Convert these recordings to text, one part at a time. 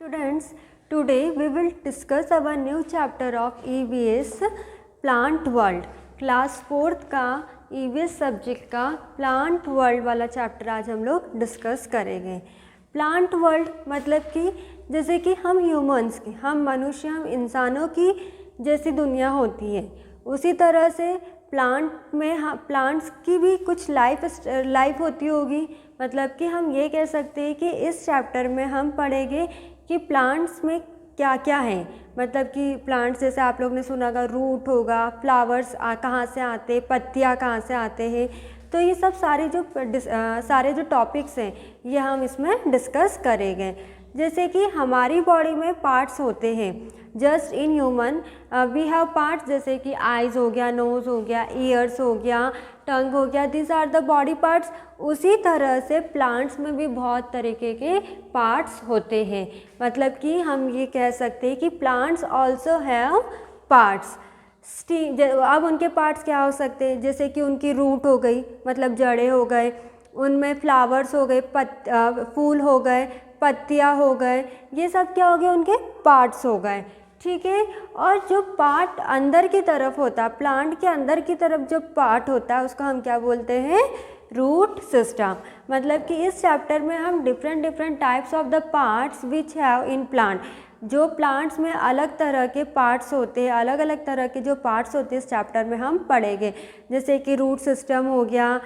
Students, today we will discuss our new chapter of EVS Plant World. Class 4th का EVS subject का plant world वाला chapter आज हम लोग discuss करेंगे। प्लांट वर्ल्ड मतलब कि जैसे कि हम ह्यूमंस की, हम मनुष्य, हम इंसानों की जैसी दुनिया होती है, उसी तरह से प्लांट में प्लांट्स की भी कुछ लाइफ होती होगी। मतलब कि हम ये कह सकते हैं कि इस चैप्टर में हम पढ़ेंगे कि प्लांट्स में क्या क्या है। मतलब कि प्लांट्स जैसे आप लोग ने सुना होगा, रूट होगा, फ्लावर्स कहाँ से आते, पत्तियाँ कहाँ से आते हैं। तो ये सब सारे जो टॉपिक्स हैं ये हम इसमें डिस्कस करेंगे। जैसे कि हमारी बॉडी में पार्ट्स होते हैं, just in human we have parts, जैसे कि आइज़ हो गया, नोज़ हो गया, ईयर्स हो गया, टंग हो गया, this are the body parts. उसी तरह से प्लांट्स में भी बहुत तरीके के पार्ट्स होते हैं। मतलब कि हम ये कह सकते हैं कि प्लांट्स ऑल्सो हैव पार्ट्स। अब उनके पार्ट्स क्या हो सकते हैं, जैसे कि उनकी रूट हो गई, मतलब जड़ें हो गए, उनमें फ्लावर्स हो गए, फूल हो गए, पत्तियाँ हो गए, ये सब क्या हो गए, उनके पार्ट्स हो गए। ठीक है। और जो पार्ट अंदर की तरफ होता है, प्लांट के अंदर की तरफ जो पार्ट होता है उसको हम क्या बोलते हैं, रूट सिस्टम। मतलब कि इस चैप्टर में हम different types of the parts which have in plant, जो प्लांट्स में अलग तरह के पार्ट्स होते हैं, अलग अलग तरह के जो पार्ट्स होते हैं इस चैप्टर में हम पढ़ेंगे। जैसे कि रूट सिस्टम हो गया,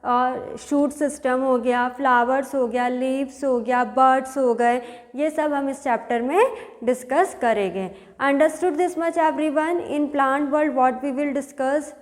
और शूट सिस्टम हो गया, फ्लावर्स हो गया, लीव्स हो गया, बर्ड्स हो गए, ये सब हम इस चैप्टर में डिस्कस करेंगे। Understood this much everyone? In plant world what we will discuss,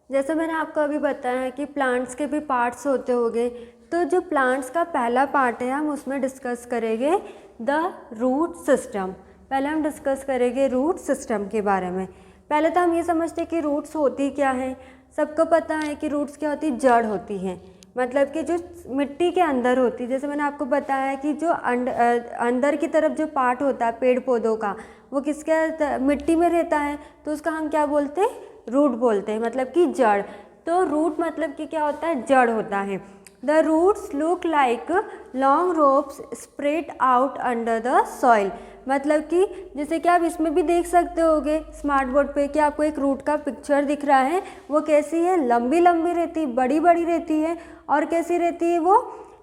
जैसे मैंने आपको अभी बताया कि प्लांट्स के भी पार्ट्स होते होंगे, तो जो प्लांट्स का पहला पार्ट है हम उसमें डिस्कस करेंगे द रूट सिस्टम। पहले हम डिस्कस करेंगे रूट सिस्टम के बारे में। पहले तो हम ये समझते हैं कि रूट्स होती क्या है। सबको पता है कि रूट्स क्या होती, जड़ होती हैं। मतलब कि जो मिट्टी के अंदर होती है, जैसे मैंने आपको बताया कि जो अंदर की तरफ जो पार्ट होता है पेड़ पौधों का, वो किसके, मिट्टी में रहता है, तो उसका हम क्या बोलते हैं, रूट बोलते हैं, मतलब कि जड़। तो रूट मतलब कि क्या होता है, जड़ होता है। The roots look like long ropes spread out under the soil. मतलब कि जैसे कि आप इसमें भी देख सकते होगे स्मार्ट बोर्ड पे कि आपको एक रूट का पिक्चर दिख रहा है। वो कैसी है, लंबी लंबी रहती, बड़ी बड़ी रहती है। और कैसी रहती है, वो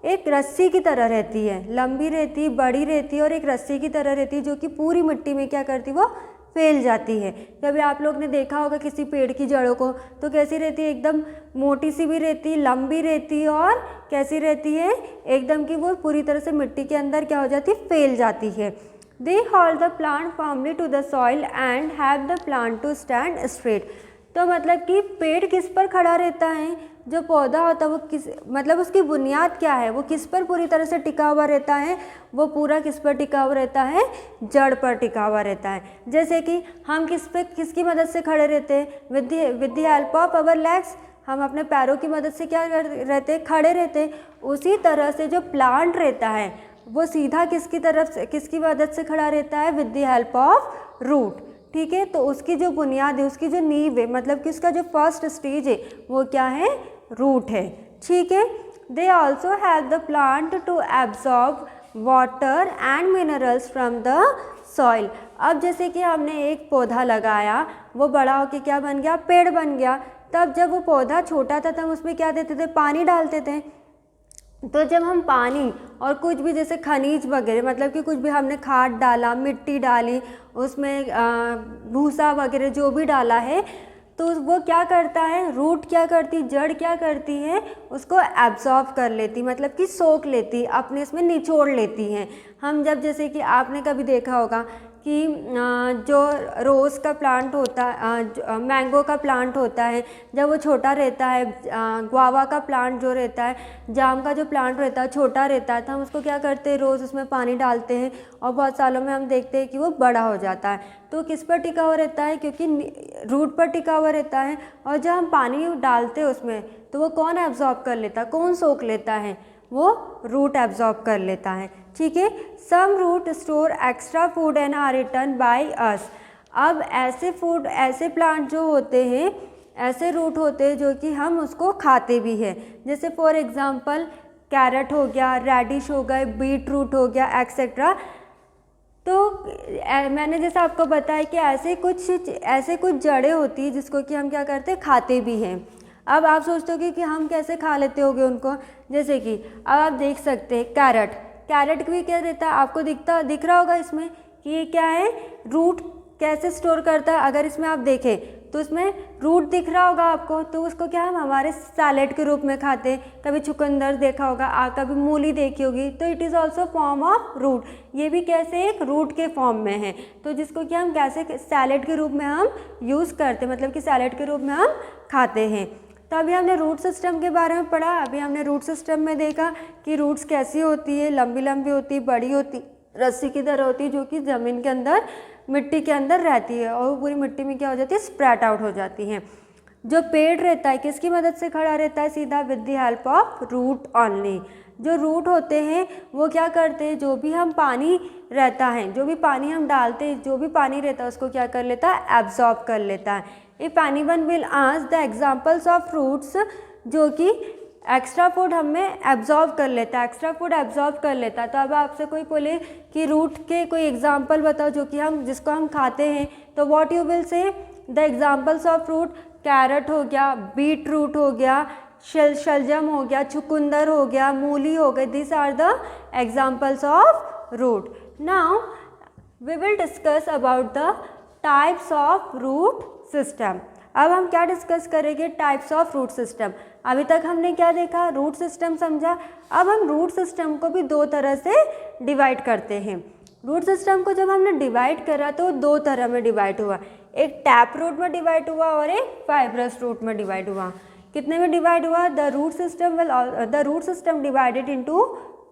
एक रस्सी की तरह रहती है, लंबी रहती, बड़ी रहती है और एक रस्सी की तरह रहती है, जो कि पूरी मिट्टी में क्या करती है, वो फैल जाती है। कभी आप लोग ने देखा होगा किसी पेड़ की जड़ों को, तो कैसी रहती है, एकदम मोटी सी भी रहती, लंबी रहती, और कैसी रहती है, एकदम कि वो पूरी तरह से मिट्टी के अंदर क्या हो जाती है, फैल जाती है। They hold the plant firmly to the soil and have the plant to stand straight। तो मतलब कि पेड़ किस पर खड़ा रहता है, जो पौधा होता है वो किस, मतलब उसकी बुनियाद क्या है, वो किस पर पूरी तरह से टिका हुआ रहता है, वो पूरा किस पर टिका हुआ रहता है, जड़ पर टिका हुआ रहता है। जैसे कि हम किसकी मदद से खड़े रहते हैं, with the help of our legs, हम अपने पैरों की मदद से क्या रहते हैं, खड़े रहते हैं। उसी तरह से जो प्लांट रहता है वो सीधा किसकी मदद से खड़ा रहता है, with the help of root. ठीक है। तो उसकी जो बुनियाद है, उसकी जो नींव है, मतलब कि उसका जो फर्स्ट स्टेज है वो क्या है, रूट है। ठीक है। They also help the plant to absorb water and minerals from the soil. अब जैसे कि हमने एक पौधा लगाया, वो बड़ा होकर क्या बन गया, पेड़ बन गया। तब जब वो पौधा छोटा था, तब हम उसमें क्या देते थे, पानी डालते थे। तो जब हम पानी और कुछ भी जैसे खनिज वगैरह, मतलब कि कुछ भी हमने खाद डाला, मिट्टी डाली, उसमें भूसा वगैरह जो भी डाला है, तो वो क्या करता है, रूट क्या करती, जड़ क्या करती है, उसको एब्जॉर्ब कर लेती, मतलब कि सोख लेती, अपने इसमें निचोड़ लेती हैं। हम जब, जैसे कि आपने कभी देखा होगा कि जो रोज़ का प्लांट होता है, मैंगो का प्लांट होता है, जब वो छोटा रहता है, गुआवा का प्लांट जो रहता है, जाम का जो प्लांट रहता है, छोटा रहता है, तो हम उसको क्या करते हैं, रोज़ उसमें पानी डालते हैं, और बहुत सालों में हम देखते हैं कि वो बड़ा हो जाता है। तो किस पर टिका हुआ रहता है, क्योंकि रूट पर टिका हुआ रहता है। और जब हम पानी डालते हैं उसमें, तो वो कौन एब्जॉर्ब कर लेता है, कौन सोख लेता है, वो रूट एब्जॉर्ब कर लेता है। ठीक है। Some root store extra food and are return by us. अब ऐसे प्लांट जो होते हैं, ऐसे रूट होते हैं जो कि हम उसको खाते भी हैं। जैसे फॉर एग्जांपल कैरेट हो गया, रेडिश हो गए, बीट रूट हो गया, एक्सेट्रा। मैंने जैसे आपको बताया कि ऐसे कुछ जड़ें होती हैं जिसको कि हम क्या करते हैं, खाते भी हैं। अब आप सोचते हो कि हम कैसे खा लेते होगे उनको, जैसे कि अब आप देख सकते हैं कैरेट भी क्या रहता है, आपको दिख रहा होगा इसमें कि ये क्या है, रूट कैसे स्टोर करता है। अगर इसमें आप देखें तो इसमें रूट दिख रहा होगा आपको, तो उसको क्या हम हमारे सैलेड के रूप में खाते हैं। कभी चुकंदर देखा होगा, कभी मूली देखी होगी, तो it is also form of root. ये भी कैसे एक रूट के फॉर्म में है, तो जिसको कि हम कैसे सैलेड के रूप में हम यूज़ करते, मतलब कि सैलेड के रूप में हम खाते हैं। तो अभी हमने रूट सिस्टम के बारे में पढ़ा। अभी हमने रूट सिस्टम में देखा कि रूट्स कैसी होती है, लंबी लंबी होती, बड़ी होती, रस्सी की तरह होती है, जो कि ज़मीन के अंदर, मिट्टी के अंदर रहती है और वो पूरी मिट्टी में क्या हो जाती है, स्प्रेड आउट हो जाती हैं। जो पेड़ रहता है किसकी मदद से खड़ा रहता है, सीधा with the help of root only. जो रूट होते हैं वो क्या करते हैं, जो भी हम पानी रहता है, जो भी पानी हम डालते हैं, जो भी पानी रहता है उसको क्या कर लेता है, एब्जॉर्ब कर लेता है। If anyone will ask the examples of fruits, जो कि एक्स्ट्रा फूड हमें एब्जॉर्ब कर लेता है, एक्स्ट्रा फूड एब्जॉर्ब कर लेता है। तो अब आपसे कोई बोले कि रूट के कोई एग्जांपल बताओ जो कि जिसको हम खाते हैं, तो what you will say, the examples of fruit, carrot हो गया, बीट रूट हो गया, शलजम हो गया, चुकंदर हो गया, मूली हो गई, this are the examples of root. Now we will discuss about the types of root system. अब हम क्या डिस्कस करेंगे, टाइप्स ऑफ रूट सिस्टम। अभी तक हमने क्या देखा, रूट सिस्टम समझा। अब हम रूट सिस्टम को भी दो तरह से डिवाइड करते हैं। रूट सिस्टम को जब हमने डिवाइड करा तो दो तरह में डिवाइड हुआ, एक टैप रूट में डिवाइड हुआ और एक फाइब्रस रूट में डिवाइड हुआ। कितने में डिवाइड हुआ, the root system divided into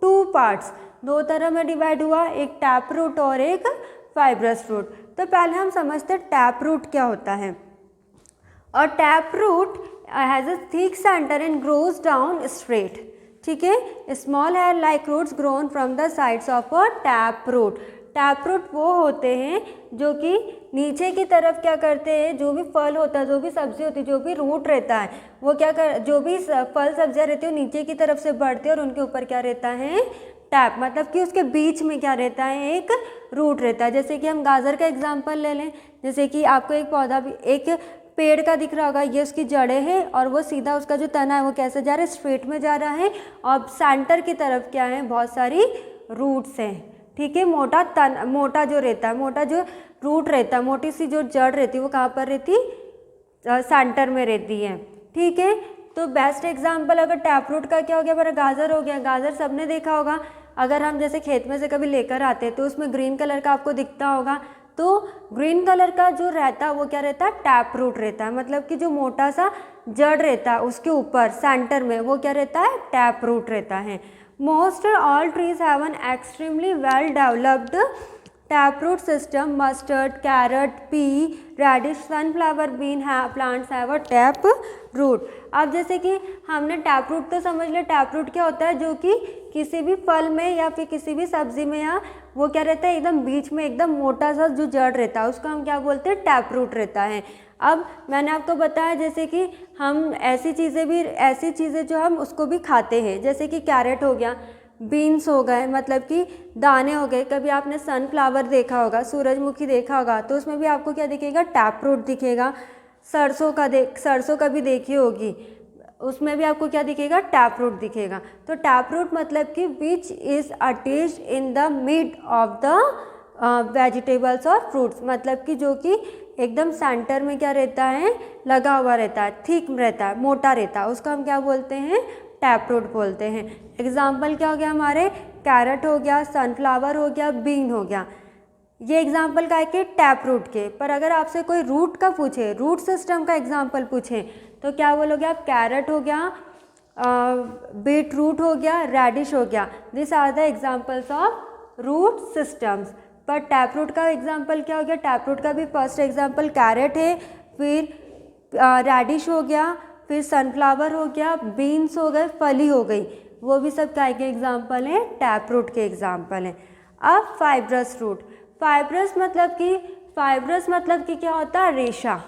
two parts, दो तरह में डिवाइड हुआ, एक टैप रूट और एक फाइब्रस रूट। तो पहले हम समझते हैं टैप रूट क्या होता है। और tap root has a thick centre and grows down straight, ठीक है। Small hair like roots grown from the sides of a tap root. Tap root वो होते हैं जो कि नीचे की तरफ क्या करते हैं, जो भी फल होता है, जो भी सब्जी होती है, जो भी रूट रहता है, वो जो भी फल सब्जियाँ रहती है वो नीचे की तरफ से बढ़ते हैं और उनके ऊपर क्या रहता है, टैप, मतलब कि उसके बीच में क्या रहता है, एक रूट रहता है। जैसे कि हम गाजर का एग्जाम्पल ले लें, जैसे कि आपको एक पौधा भी, एक पेड़ का दिख रहा होगा, ये उसकी जड़ें हैं और वो सीधा उसका जो तना है वो कैसे जा रहा है, स्ट्रेट में जा रहा है, और सेंटर की तरफ क्या है, बहुत सारी रूट्स हैं, ठीक है। मोटा जो रहता है, मोटा जो रूट रहता है, मोटी सी जो जड़ रहती है वो कहाँ पर रहती, सेंटर में रहती है, ठीक है। तो बेस्ट एग्जाम्पल अगर टैप रूट का क्या हो गया, हमारा गाजर हो गया। गाजर सबने देखा होगा, अगर हम जैसे खेत में से कभी लेकर आते हैं तो उसमें ग्रीन कलर का आपको दिखता होगा, तो ग्रीन कलर का जो रहता है वो क्या रहता है, टैप रूट रहता है, मतलब कि जो मोटा सा जड़ रहता है उसके ऊपर सेंटर में वो क्या रहता है, टैप रूट रहता है। Most all trees have an extremely well developed tap root system. Mustard, carrot, pea, radish, sunflower, bean plants have a tap root. अब जैसे कि हमने टैप रूट तो समझ लिया, टैप रूट क्या होता है, जो कि किसी भी फल में या फिर किसी भी सब्जी में, या वो क्या रहता है, एकदम बीच में एकदम मोटा सा जो जड़ रहता है उसको हम क्या बोलते हैं, टैप रूट रहता है। अब मैंने आपको बताया जैसे कि हम ऐसी चीज़ें जो हम उसको भी खाते हैं, जैसे कि कैरेट हो गया, बीन्स हो गए, मतलब कि दाने हो गए। कभी आपने सनफ्लावर देखा होगा, सूरजमुखी देखा होगा, तो उसमें भी आपको क्या दिखेगा, टैप रूट दिखेगा। सरसों का भी देखी होगी, उसमें भी आपको क्या दिखेगा, टैप रूट दिखेगा। तो टैप रूट मतलब कि which is attached in the mid of the vegetables और फ्रूट्स, मतलब कि जो कि एकदम सेंटर में क्या रहता है, लगा हुआ रहता है, थिक रहता है, मोटा रहता है, उसको हम क्या बोलते हैं, टैप रूट बोलते हैं। एग्जाम्पल क्या हो गया हमारे, कैरेट हो गया, सनफ्लावर हो गया, बीन हो गया। ये एग्जाम्पल का है कि टैप रूट के। पर अगर आपसे कोई रूट का पूछे, रूट सिस्टम का एग्जाम्पल पूछे, तो क्या बोलोगे आप, कैरेट हो गया, बीट रूट हो गया, रेडिश हो गया, this are the examples of root systems. पर टैप रूट का एग्जाम्पल क्या हो गया, टैप रूट का भी फर्स्ट एग्जाम्पल कैरेट है, फिर रेडिश हो गया, फिर सनफ्लावर हो गया, बीन्स हो गए, फली हो गई, वो भी सब क्या के एग्जाम्पल हैं, टैप रूट के एग्जाम्पल हैं। अब फाइब्रस रूट, फाइब्रस मतलब कि क्या होता है, रेशा।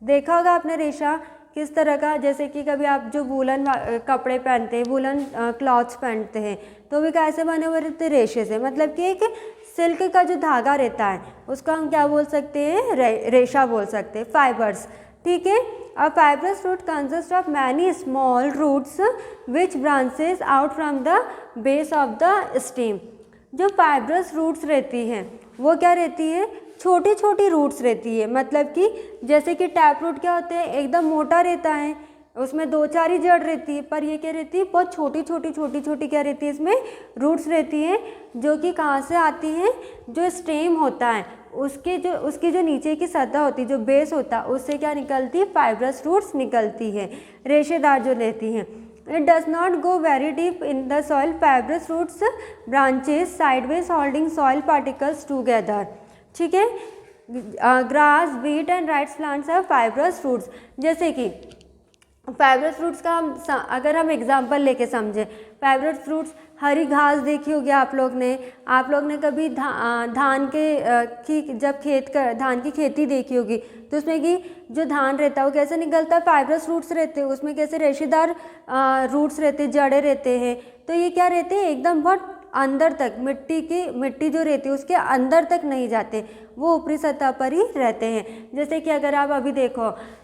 देखा होगा आपने रेशा किस तरह का, जैसे कि कभी आप जो वूलन कपड़े पहनते हैं, वूलन क्लॉथ्स पहनते हैं, तो भी कैसे बने हुए रहते, रेशे से, मतलब कि एक सिल्क का जो धागा रहता है उसको हम क्या बोल सकते हैं, रेशा बोल सकते हैं, फाइबर्स। ठीक है। A fibrous root consist of many small roots which branches out from the base of the stem. जो फाइब्रस रूट्स रहती हैं वो क्या रहती है, छोटी छोटी रूट्स रहती है। मतलब कि जैसे कि टैप रूट क्या होते हैं, एकदम मोटा रहता है, उसमें 2-4 ही जड़ रहती है, पर ये क्या रहती है, बहुत छोटी छोटी क्या रहती है, इसमें रूट्स रहती हैं, जो कि कहाँ से आती हैं, जो स्टेम होता है उसकी जो नीचे की सतह होती है, जो बेस होता है, उससे क्या निकलती है, फाइब्रस रूट्स निकलती है, रेशेदार जो रहती हैं। It does not go very deep in the soil. Fibrous roots branches sideways holding soil particles together. ठीक है। Grass, wheat and rice plants have fibrous roots। जैसे कि फाइब्रस रूट्स का अगर हम एग्जांपल लेके समझें, फाइब्रस रूट्स, हरी घास देखी होगी आप लोग ने कभी धान की खेती देखी होगी, तो उसमें कि जो धान रहता है वो कैसे निकलता है, फाइब्रस रूट्स रहते हैं, उसमें कैसे रेशेदार रूट्स रहते हैं, जड़ें रहते हैं। तो ये क्या रहते हैं, एकदम बहुत अंदर तक, मिट्टी जो रहती है उसके अंदर तक नहीं जाते, वो ऊपरी सतह पर ही रहते हैं। जैसे कि अगर आप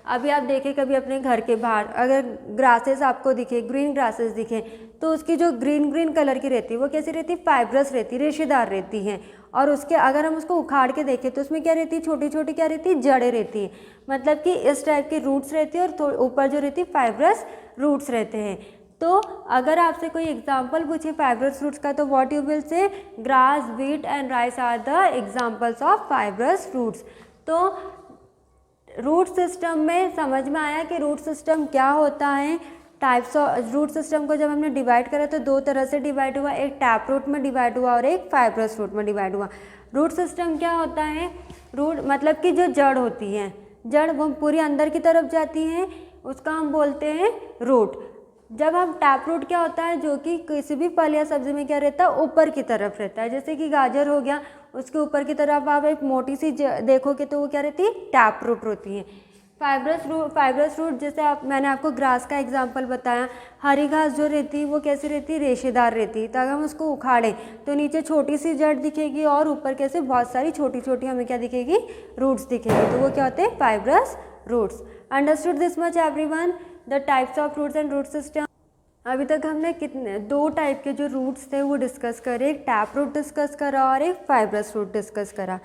अभी आप देखें कभी अपने घर के बाहर अगर ग्रासेस आपको दिखे, ग्रीन ग्रासेस दिखे, तो उसकी जो ग्रीन कलर की रहती है वो कैसी रहती है, फाइब्रस रहती है, रेशेदार रहती हैं। और उसके अगर हम उसको उखाड़ के देखें तो उसमें क्या रहती है, छोटी छोटी क्या रहती है, जड़ें रहती है। मतलब कि इस टाइप की रूट्स रहती है और ऊपर जो रहती है फाइब्रस रूट्स रहते हैं। तो अगर आपसे कोई एग्जाम्पल पूछे फाइब्रस रूट्स का, तो what you will say, grass, wheat and rice are the examples of fibrous roots. तो रूट सिस्टम में समझ में आया कि रूट सिस्टम क्या होता है। टाइप्स ऑफ रूट सिस्टम को जब हमने डिवाइड करा तो 2 तरह से डिवाइड हुआ, एक टैप रूट में डिवाइड हुआ और एक फाइब्रस रूट में डिवाइड हुआ। रूट सिस्टम क्या होता है, रूट मतलब कि जो जड़ होती है, जड़ वो पूरी अंदर की तरफ जाती है, उसका हम बोलते हैं रूट। जब हम टैप रूट क्या होता है, जो कि किसी भी फल या सब्जी में क्या रहता है, ऊपर की तरफ रहता है। जैसे कि गाजर हो गया, उसके ऊपर की तरफ आप एक मोटी सी देखोगे तो वो क्या रहती है, टैप रूट होती है। फाइब्रस रूट जैसे मैंने आपको ग्रास का एग्जांपल बताया, हरी घास जो रहती है वो कैसी रहती है, रेशेदार रहती है। तो अगर हम उसको उखाड़ें तो नीचे छोटी सी जड़ दिखेगी और ऊपर कैसे बहुत सारी छोटी छोटी हमें क्या दिखेगी, रूट्स दिखेगी। तो वो क्या होते हैं, fibrous roots. Understood this much everyone, the types of roots and root system. अभी तक हमने 2 टाइप के जो रूट्स थे वो डिस्कस करे, एक टैप रूट डिस्कस करा और एक फाइब्रस रूट डिस्कस करा।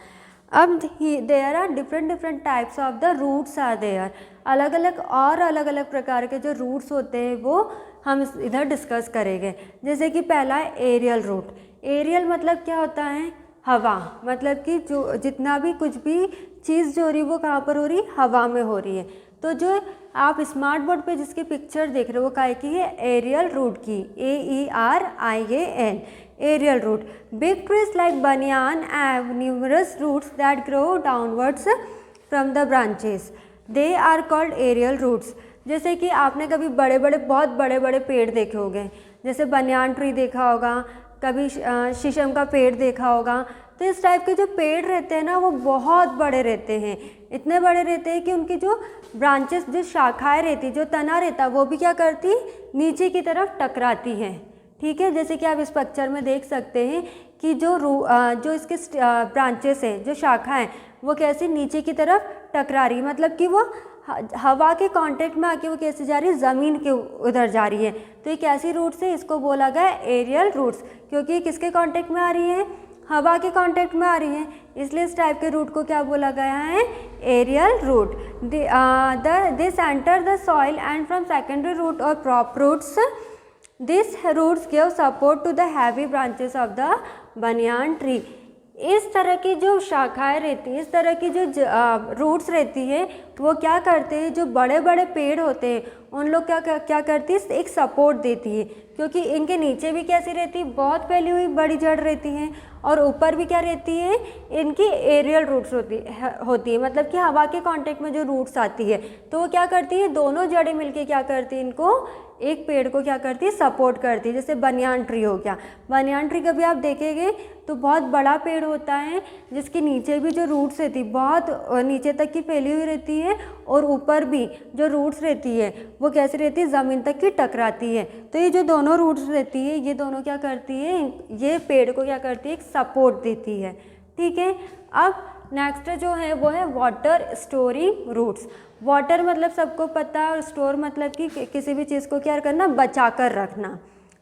अब there are different types of the roots are there. अलग अलग प्रकार के जो रूट्स होते हैं वो हम इधर डिस्कस करेंगे। जैसे कि पहला है एरियल रूट। एरियल मतलब क्या होता है, हवा, मतलब कि जो जितना भी कुछ भी चीज़ जो हो रही है वो कहाँ पर हो रही है, हवा में हो रही है। तो जो आप स्मार्ट बोर्ड पे जिसकी पिक्चर देख रहे हो वो काय की है, एरियल रूट की, AERIAL, aerial root. Big trees like banyan have numerous roots that grow downwards from the branches, they are called aerial roots. जैसे कि आपने कभी बहुत बड़े बड़े पेड़ देखे होंगे, जैसे बनियान ट्री देखा होगा, कभी शीशम का पेड़ देखा होगा। तो इस टाइप के जो पेड़ रहते हैं ना वो बहुत बड़े रहते हैं, इतने बड़े रहते हैं कि उनकी जो ब्रांचेस, जो शाखाएं रहती, जो तना रहता है वो भी क्या करती, नीचे की तरफ टकराती हैं। ठीक है। जैसे कि आप इस पिक्चर में देख सकते हैं कि जो इसके ब्रांचेस हैं, जो शाखाएं, वो कैसे नीचे की तरफ टकरा रही, मतलब कि वो हवा के कांटेक्ट में आके वो कैसे जा रही है, ज़मीन के उधर जा रही है। तो ये कैसी रूट्स है, इसको बोला गया एरियल रूट्स, क्योंकि ये किसके कांटेक्ट में आ रही है, हवा के कांटेक्ट में आ रही है, इसलिए इस टाइप के रूट को क्या बोला गया है, aerial root. They enter the soil and from secondary root और prop roots, this roots give support to the heavy branches of the banyan tree. इस तरह की जो शाखाएं रहती हैं, इस तरह की जो रूट्स रहती है, वो क्या करते हैं, जो बड़े बड़े पेड़ होते हैं उन लोग क्या करती है, एक सपोर्ट देती है, क्योंकि इनके नीचे भी कैसी रहती है, बहुत फैली हुई बड़ी जड़ रहती हैं, और ऊपर भी क्या रहती है, इनकी एरियल रूट्स होती है, मतलब कि हवा के कांटेक्ट में जो रूट्स आती है, तो वो क्या करती है, दोनों जड़ें मिलके क्या करती है, इनको एक पेड़ को क्या करती है, सपोर्ट करती है। जैसे बनियान ट्री हो गया, बनियान ट्री कभी आप देखेंगे तो बहुत बड़ा पेड़ होता है, जिसके नीचे भी जो रूट्स रहती है बहुत नीचे तक की फैली हुई रहती है, है और ऊपर भी जो रूट्स रहती है वो कैसे रहती है, ज़मीन तक की टकराती है। तो ये जो दोनों रूट्स रहती है ये दोनों क्या करती है, ये पेड़ को क्या करती है, एक सपोर्ट देती है। ठीक है, अब नेक्स्ट जो है वो है वाटर स्टोरिंग रूट्स। वाटर मतलब सबको पता है और स्टोर मतलब कि किसी भी चीज़ को क्या करना, बचा कर रखना।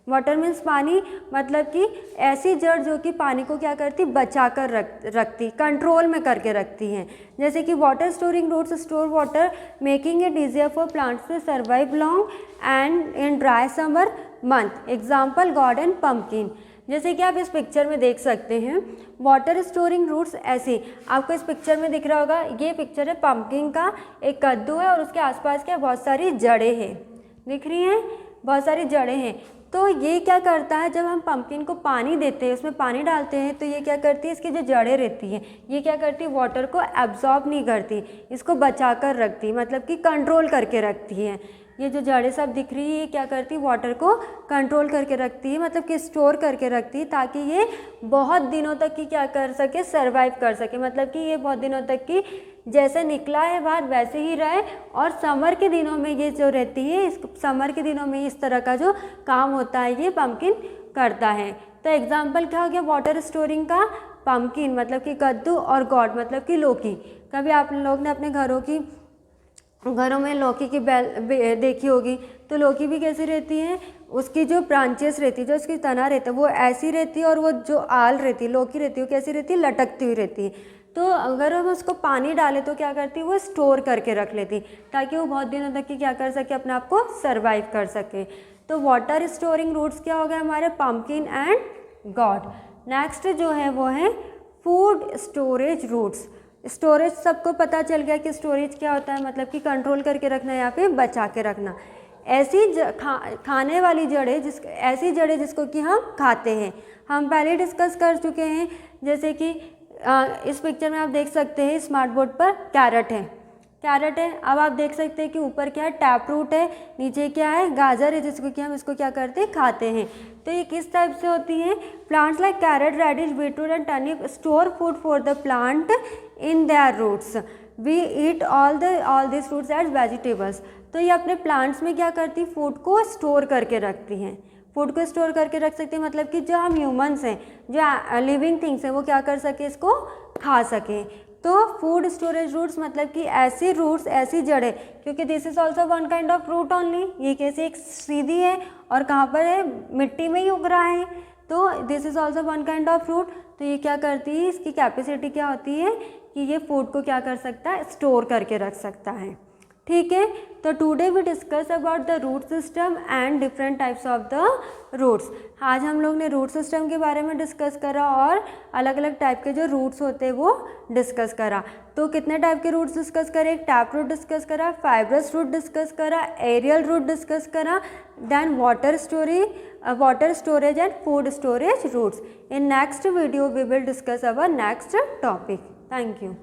वाटर मीन्स पानी, मतलब कि ऐसी जड़ जो कि पानी को क्या करती, बचा कर रखती, कंट्रोल में करके रखती हैं। जैसे कि water storing roots store water making it easier for plants to survive long and in dry summer month. Example garden pumpkin. जैसे कि आप इस पिक्चर में देख सकते हैं वाटर स्टोरिंग रूट्स ऐसे आपको इस पिक्चर में दिख रहा होगा। ये पिक्चर है पम्पकिन का, एक कद्दू है और उसके आसपास क्या बहुत सारी जड़ें हैं, दिख रही हैं, बहुत सारी जड़ें हैं। तो ये क्या करता है, जब हम पम्पकिन को पानी देते हैं, उसमें पानी डालते हैं, तो ये क्या करती है, इसकी जो जड़ें रहती हैं ये क्या करती है, वाटर को एब्जॉर्ब नहीं करती, इसको बचा कर रखती, मतलब कि कंट्रोल करके रखती है। ये जो जड़ें सब दिख रही है ये क्या करती है, वाटर को कंट्रोल करके रखती है, मतलब कि स्टोर करके रखती है, ताकि ये बहुत दिनों तक की क्या कर सके, सर्वाइव कर सके, मतलब कि ये बहुत दिनों तक की जैसे निकला है बाहर वैसे ही रहे। और समर के दिनों में ये जो रहती है, इस समर के दिनों में इस तरह का जो काम होता है ये पम्पकिन करता है। तो एग्जाम्पल क्या हो गया वाटर स्टोरिंग का, पम्पकिन मतलब कि कद्दू, और गॉड मतलब कि लौकी। कभी आप लोग ने अपने घरों में लौकी की बेल देखी होगी, तो लौकी भी कैसी रहती है, उसकी जो ब्रांचेस रहती है, जो उसकी तना रहती है वो ऐसी रहती है, और वो जो आल रहती है, लौकी रहती है, वो कैसी रहती है, लटकती हुई रहती है। तो अगर हम उसको पानी डालें तो क्या करती है, वो स्टोर करके रख लेती, ताकि वो बहुत दिनों तक की क्या कर सके, अपने आप को सर्वाइव कर सके। तो वाटर स्टोरिंग रूट्स क्या हो गए हमारे, पम्पकिन एंड गॉड। नेक्स्ट जो है वो है फूड स्टोरेज रूट्स। स्टोरेज सबको पता चल गया कि स्टोरेज क्या होता है, मतलब कि कंट्रोल करके रखना या फिर बचा के रखना। ऐसी खाने वाली जड़ें ऐसी जड़ें जिसको कि हम खाते हैं, हम पहले डिस्कस कर चुके हैं। जैसे कि इस पिक्चर में आप देख सकते हैं स्मार्ट बोर्ड पर कैरेट है, अब आप देख सकते हैं कि ऊपर क्या है, टैप रूट है, नीचे क्या है, गाजर है, जिसको कि हम इसको क्या करते हैं, खाते हैं। तो ये किस टाइप से होती हैं, plants like carrot, radish, beetroot and turnip store food for the plant in their roots. We eat all this fruits as vegetables. तो ये अपने प्लांट्स में क्या करती, फूड को स्टोर करके रखती हैं, फूड को स्टोर करके रख सकते हैं, मतलब कि जो हम ह्यूमंस हैं, जो लिविंग थिंग्स हैं, वो क्या कर सके, इसको खा सकें। तो फूड स्टोरेज रूट्स मतलब कि ऐसी रूट्स, ऐसी जड़ें, क्योंकि this is also one kind of root only, ये कैसे एक सीधी है और कहाँ पर है, मिट्टी में ही उग रहा है, तो this is also one kind of root. तो ये क्या करती है, इसकी कैपेसिटी क्या होती है कि ये फूड को क्या कर सकता है, स्टोर करके रख सकता है। ठीक है, तो today we discuss about the root system and different types of the roots. आज हम लोग ने रूट सिस्टम के बारे में डिस्कस करा और अलग अलग टाइप के जो रूट्स होते हैं वो डिस्कस करा। तो कितने टाइप के रूट्स डिस्कस करें, एक टैप रूट डिस्कस करा, फाइब्रस रूट डिस्कस करा, एरियल रूट डिस्कस करा, then water storage and food storage roots. In next video we will discuss our next topic. Thank you.